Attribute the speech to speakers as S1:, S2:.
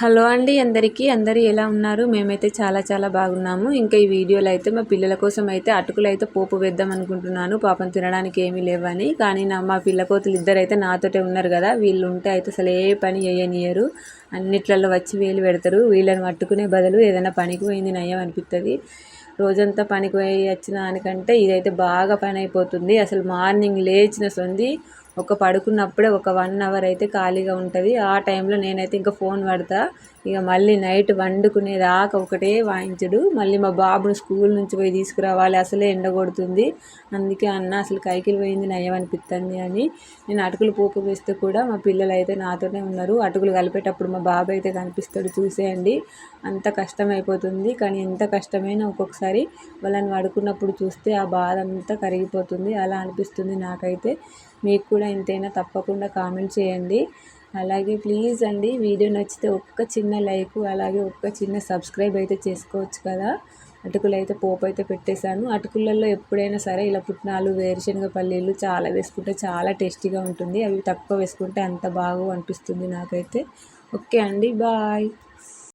S1: Hello అండి అందరికీ. అందరూ ఎలా ఉన్నారు? మేమైతే చాలా చాలా బాగున్నాము. ఇంకా ఈ వీడియోలో అయితే మా పిల్లల కోసం అయితే అటుకులు అయితే పోపు వేద్దాం అనుకుంటున్నాను. పాపం తినడానికి ఏమీ లేవని. కానీ మా పిల్ల కోతులు ఇద్దరైతే నాతోటే ఉన్నారు కదా, వీళ్ళు ఉంటే అయితే అసలు ఏ పని చేయనియరు. అన్నిట్లలో వచ్చి వేలు పెడతారు. వీళ్ళని పట్టుకునే బదులు ఏదైనా పనికి పోయింది నయం అనిపిస్తుంది. రోజంతా పనికి పోయి వచ్చిన దానికంటే ఇదైతే బాగా పని అయిపోతుంది. అసలు మార్నింగ్ లేచిన సొంది ఒక పడుకున్నప్పుడే ఒక 1 అవర్ అయితే ఖాళీగా ఉంటుంది. ఆ టైంలో నేనైతే ఇంకా ఫోన్ పడతా. ఇక మళ్ళీ నైట్ వండుకునేదాకా ఒకటే వాయించడు. మళ్ళీ మా బాబుని స్కూల్ నుంచి పోయి తీసుకురావాలి, అసలే ఎండ కొడుతుంది. అందుకే అన్న అసలు కైకిలు పోయింది నయం అనిపిస్తుంది అని నేను అటుకులు పోపు వేస్తే కూడా మా పిల్లలు అయితే నాతోనే ఉన్నారు. అటుకులు కలిపేటప్పుడు మా బాబు అయితే కనిపిస్తాడు, చూసేయండి. అంత కష్టం అయిపోతుంది. కానీ ఎంత కష్టమైనా ఒక్కొక్కసారి వాళ్ళని పడుకున్నప్పుడు చూస్తే ఆ బాధ అంతా కరిగిపోతుంది. అలా అనిపిస్తుంది నాకైతే. మీకు కూడా ఇంతైనా తప్పకుండా కామెంట్ చేయండి. అలాగే ప్లీజ్ అండి, వీడియో నచ్చితే ఒక్క చిన్న లైక్, అలాగే ఒక్క చిన్న సబ్స్క్రైబ్ అయితే చేసుకోవచ్చు కదా. అటుకులు అయితే పోపు అయితే పెట్టేశాను. అటుకులలో ఎప్పుడైనా సరే ఇలా పుట్నాలు, వేరుశనగ పల్లీలు చాలా వేసుకుంటే చాలా టేస్టీగా ఉంటుంది. అవి తక్కువ వేసుకుంటే అంత బాగా అనిపిస్తుంది నాకైతే. ఓకే అండి, బాయ్.